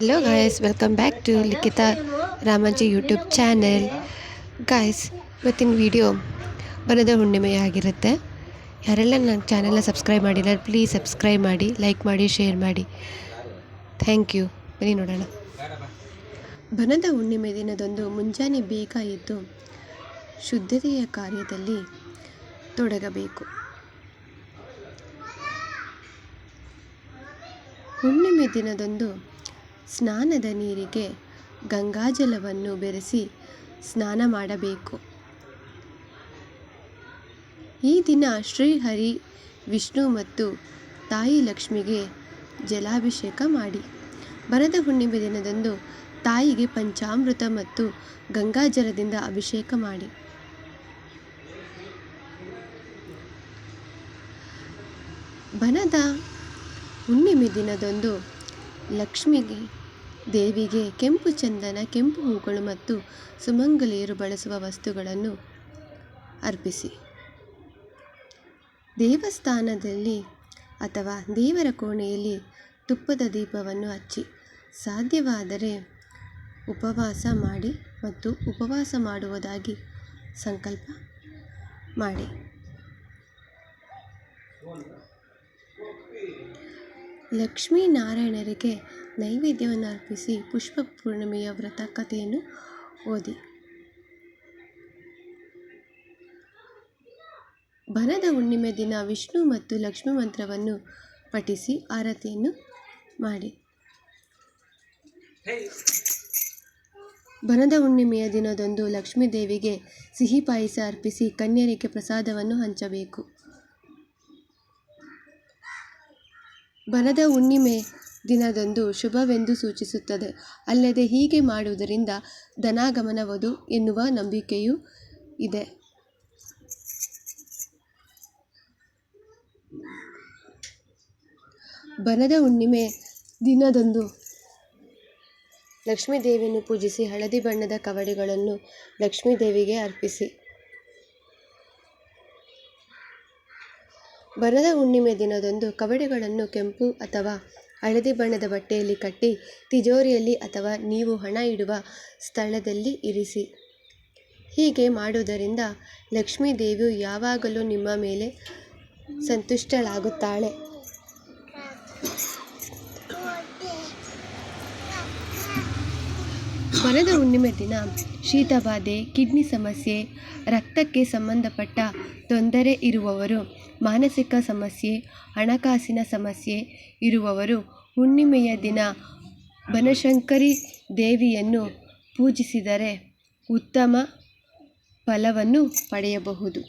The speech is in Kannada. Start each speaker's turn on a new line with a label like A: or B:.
A: Hello guys, welcome back to Likhitha Ramaji YouTube channel. Guys, ಇವತ್ತಿನ ವಿಡಿಯೋ ಬನದ ಹುಣ್ಣಿಮೆಯಾಗಿರುತ್ತೆ. ಯಾರೆಲ್ಲ ನನ್ನ ಚಾನೆಲ್ನ ಸಬ್ಸ್ಕ್ರೈಬ್ ಮಾಡಿಲ್ಲ ಪ್ಲೀಸ್ ಸಬ್ಸ್ಕ್ರೈಬ್ ಮಾಡಿ, ಲೈಕ್ ಮಾಡಿ, ಶೇರ್ ಮಾಡಿ. Thank you. ಬನ್ನಿ ನೋಡೋಣ. ಬನದ ಹುಣ್ಣಿಮೆ ದಿನದಂದು ಮುಂಜಾನೆ ಬೇಗ ಎದ್ದು ಶುದ್ಧತೆಯ ಕಾರ್ಯದಲ್ಲಿ ತೊಡಗಬೇಕು. ಹುಣ್ಣಿಮೆ ದಿನದಂದು ಸ್ನಾನದ ನೀರಿಗೆ ಗಂಗಾಜಲವನ್ನು ಬೆರೆಸಿ ಸ್ನಾನ ಮಾಡಬೇಕು. ಈ ದಿನ ಶ್ರೀಹರಿ, ವಿಷ್ಣು ಮತ್ತು ತಾಯಿ ಲಕ್ಷ್ಮಿಗೆ ಜಲಾಭಿಷೇಕ ಮಾಡಿ. ಬನದ ಹುಣ್ಣಿಮೆ ದಿನದಂದು ತಾಯಿಗೆ ಪಂಚಾಮೃತ ಮತ್ತು ಗಂಗಾಜಲದಿಂದ ಅಭಿಷೇಕ ಮಾಡಿ. ಬನದ ಹುಣ್ಣಿಮೆ ದಿನದಂದು ಲಕ್ಷ್ಮಿಗೆ ದೇವಿಗೆ ಕೆಂಪು ಚಂದನ, ಕೆಂಪು ಹೂಗಳು ಮತ್ತು ಸುಮಂಗಲಿಯರು ಬಳಸುವ ವಸ್ತುಗಳನ್ನು ಅರ್ಪಿಸಿ. ದೇವಸ್ಥಾನದಲ್ಲಿ ಅಥವಾ ದೇವರ ಕೋಣೆಯಲ್ಲಿ ತುಪ್ಪದ ದೀಪವನ್ನು ಹಚ್ಚಿ, ಸಾಧ್ಯವಾದರೆ ಉಪವಾಸ ಮಾಡಿ ಮತ್ತು ಉಪವಾಸ ಮಾಡುವುದಾಗಿ ಸಂಕಲ್ಪ ಮಾಡಿ. ಲಕ್ಷ್ಮೀನಾರಾಯಣರಿಗೆ ನೈವೇದ್ಯವನ್ನು ಅರ್ಪಿಸಿ ಪುಷ್ಪ ಪೂರ್ಣಿಮೆಯ ವ್ರತ ಕಥೆಯನ್ನು ಓದಿ. ಬನದ ಹುಣ್ಣಿಮೆ ದಿನ ವಿಷ್ಣು ಮತ್ತು ಲಕ್ಷ್ಮೀ ಮಂತ್ರವನ್ನು ಪಠಿಸಿ ಆರತಿಯನ್ನು ಮಾಡಿ. ಬನದ ಹುಣ್ಣಿಮೆಯ ದಿನದಂದು ಲಕ್ಷ್ಮೀ ದೇವಿಗೆ ಸಿಹಿ ಪಾಯಸ ಅರ್ಪಿಸಿ ಕನ್ಯರಿಗೆ ಪ್ರಸಾದವನ್ನು ಹಂಚಬೇಕು. ಬನದ ಹುಣ್ಣಿಮೆ ದಿನದಂದು ಶುಭವೆಂದು ಸೂಚಿಸುತ್ತದೆ. ಅಲ್ಲದೆ ಹೀಗೆ ಮಾಡುವುದರಿಂದ ಧನಾಗಮನವದು ಎನ್ನುವ ನಂಬಿಕೆಯೂ ಇದೆ. ಬನದ ಹುಣ್ಣಿಮೆ ದಿನದಂದು ಲಕ್ಷ್ಮೀ ದೇವಿಯನ್ನು ಪೂಜಿಸಿ ಹಳದಿ ಬಣ್ಣದ ಕವಡಿಗಳನ್ನು ಲಕ್ಷ್ಮೀ ದೇವಿಗೆ ಅರ್ಪಿಸಿ. ಬನದ ಹುಣ್ಣಿಮೆ ದಿನದಂದು ಕವಡಿಗಳನ್ನು ಕೆಂಪು ಅಥವಾ ಹಳದಿ ಬಣ್ಣದ ಬಟ್ಟೆಯಲ್ಲಿ ಕಟ್ಟಿ ತಿಜೋರಿಯಲ್ಲಿ ಅಥವಾ ನೀವು ಹಣ ಇಡುವ ಸ್ಥಳದಲ್ಲಿ ಇರಿಸಿ. ಹೀಗೆ ಮಾಡುವುದರಿಂದ ಲಕ್ಷ್ಮೀ ದೇವಿಯು ಯಾವಾಗಲೂ ನಿಮ್ಮ ಮೇಲೆ ಸಂತುಷ್ಟಳಾಗುತ್ತಾಳೆ. ಬನದ ಹುಣ್ಣಿಮೆ ದಿನ ಶೀತಬಾಧೆ, ಕಿಡ್ನಿ ಸಮಸ್ಯೆ, ರಕ್ತಕ್ಕೆ ಸಂಬಂಧಪಟ್ಟ ತೊಂದರೆ ಇರುವವರು, ಮಾನಸಿಕ ಸಮಸ್ಯೆ, ಹಣಕಾಸಿನ ಸಮಸ್ಯೆ ಇರುವವರು ಹುಣ್ಣಿಮೆಯ ದಿನ ಬನಶಂಕರಿ ದೇವಿಯನ್ನು ಪೂಜಿಸಿದರೆ ಉತ್ತಮ ಫಲವನ್ನು ಪಡೆಯಬಹುದು.